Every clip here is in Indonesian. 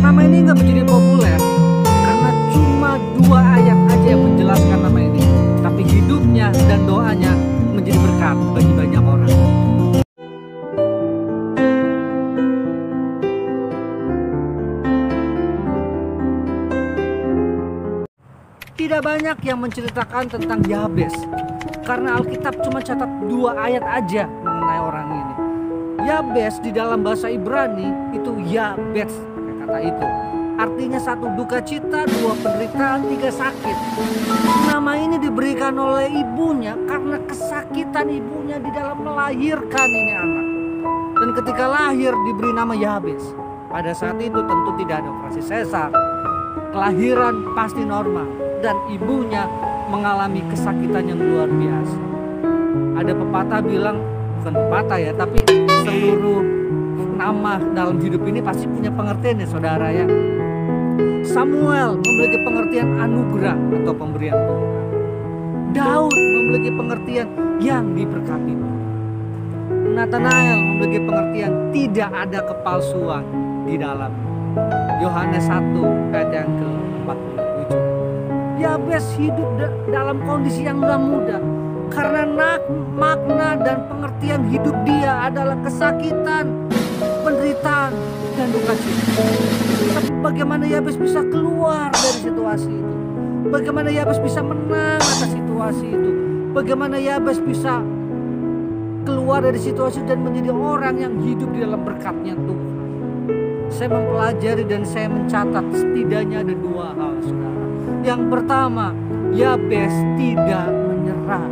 Nama ini nggak menjadi populer karena cuma 2 ayat aja yang menjelaskan nama ini. Tapi hidupnya dan doanya menjadi berkat bagi banyak orang. Tidak banyak yang menceritakan tentang Yabes, karena Alkitab cuma catat 2 ayat aja mengenai orang ini. Yabes di dalam bahasa Ibrani itu Yabes, pakai kata itu. Artinya 1 duka cita, 2 penderitaan, 3 sakit. Nama ini diberikan oleh ibunya karena kesakitan ibunya di dalam melahirkan ini anak. Dan ketika lahir diberi nama Yabes. Pada saat itu tentu tidak ada operasi sesar. Kelahiran pasti normal. Dan ibunya mengalami kesakitan yang luar biasa. Ada pepatah bilang, bukan pepatah ya, tapi seluruh nama dalam hidup ini pasti punya pengertian ya saudara ya. Samuel memiliki pengertian anugerah atau pemberian Tuhan. Daud memiliki pengertian yang diberkati. Nathanael memiliki pengertian tidak ada kepalsuan di dalam. Yohanes 1 ayat yang ke-47. Yabes hidup dalam kondisi yang gak mudah karena makna dan pengertian hidup dia adalah kesakitan, penderitaan, dan duka cita. Tapi bagaimana Yabes bisa keluar dari situasi itu? Bagaimana Yabes bisa menang atas situasi itu? Bagaimana Yabes bisa keluar dari situasi dan menjadi orang yang hidup di dalam berkatnya Tuhan? Saya mempelajari dan saya mencatat setidaknya ada 2 hal saudara. Yang pertama, Yabes tidak menyerah.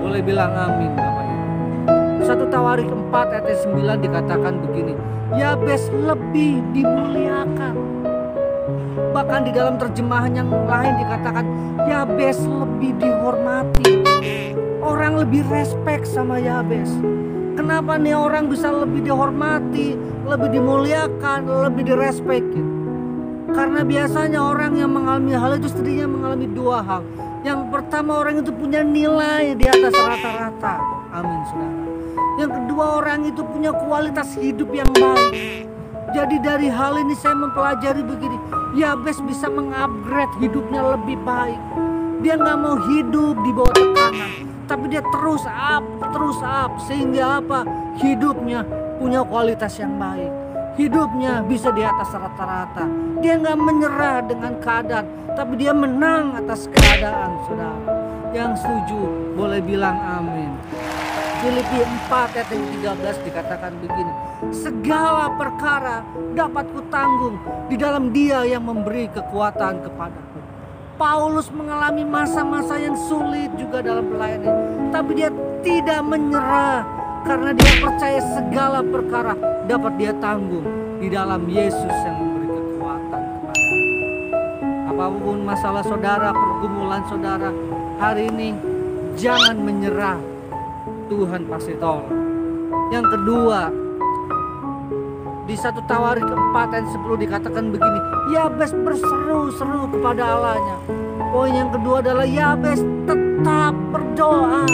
Boleh bilang amin Bapak Ibu. 1 Tawarik 4 ayat 9 dikatakan begini, Yabes lebih dimuliakan. Bahkan di dalam terjemahan yang lain dikatakan Yabes lebih dihormati. Orang lebih respect sama Yabes. Kenapa nih orang bisa lebih dihormati, lebih dimuliakan, lebih direspekin? Karena biasanya orang yang mengalami hal itu setidaknya mengalami 2 hal. Yang pertama, orang itu punya nilai di atas rata-rata. Amin saudara. Yang kedua, orang itu punya kualitas hidup yang baik. Jadi dari hal ini saya mempelajari begini, Yabes bisa mengupgrade hidupnya lebih baik. Dia nggak mau hidup di bawah tekanan, tapi dia terus up, sehingga apa? Hidupnya punya kualitas yang baik. Hidupnya bisa di atas rata-rata. Dia nggak menyerah dengan keadaan, tapi dia menang atas keadaan, saudara. Yang setuju boleh bilang amin. Filipi 4 ayat 13 dikatakan begini, segala perkara dapat kutanggung di dalam Dia yang memberi kekuatan kepadaku. Paulus mengalami masa-masa yang sulit juga dalam pelayanan, tapi dia tidak menyerah karena dia percaya segala perkara dapat dia tanggung di dalam Yesus yang memberi kekuatan kepada. Apapun masalah saudara, pergumulan saudara hari ini, jangan menyerah. Tuhan pasti tolong. Yang kedua, di 1 Tawarik 4 ayat 10 dikatakan begini, Yabes berseru-seru kepada Allahnya. Poin yang kedua adalah Yabes tetap berdoa.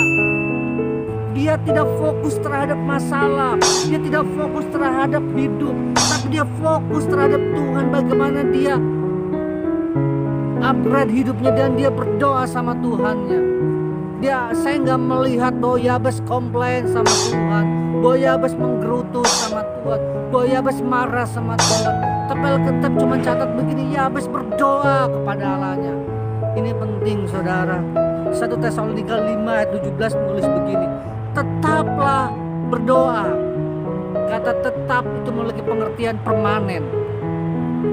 Dia tidak fokus terhadap masalah, dia tidak fokus terhadap hidup, tapi dia fokus terhadap Tuhan. Bagaimana dia upgrade hidupnya dan dia berdoa sama Tuhannya. Saya nggak melihat bahwa Yabes komplain sama Tuhan, bahwa Yabes menggerutu sama Tuhan, bahwa Yabes marah sama Tuhan. Tapi Alkitab cuma catat begini, Yabes berdoa kepada Allahnya. Ini penting saudara. 1 Tesalonika 5 ayat 17 menulis begini, tetaplah berdoa. Kata tetap itu memiliki pengertian permanen,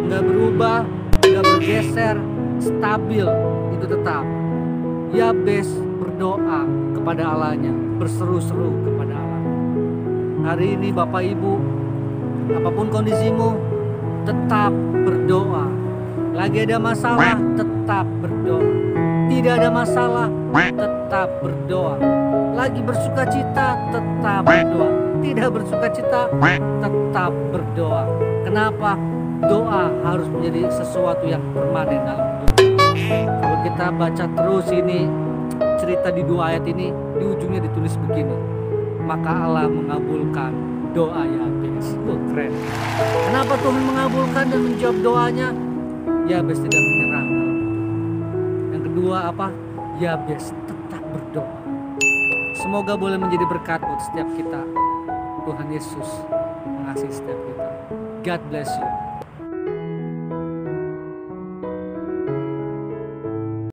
nggak berubah, nggak bergeser, stabil, itu tetap. Yabes berdoa kepada Allahnya, berseru-seru kepada Allah. Hari ini Bapak Ibu, apapun kondisimu, tetap berdoa. Lagi ada masalah, tetap berdoa. Tidak ada masalah, tetap berdoa. Lagi bersuka cita, tetap berdoa. Tidak bersuka cita, tetap berdoa. Kenapa? Doa harus menjadi sesuatu yang permanen dalam hidup. Kalau kita baca terus ini cerita di 2 ayat ini, di ujungnya ditulis begini, maka Allah mengabulkan doa Yabes. Keren. Kenapa Tuhan mengabulkan dan menjawab doanya? Yabes tidak menyerah. Yang kedua apa? Yabes tetap berdoa. Semoga boleh menjadi berkat buat setiap kita. Tuhan Yesus mengasihi setiap kita. God bless you.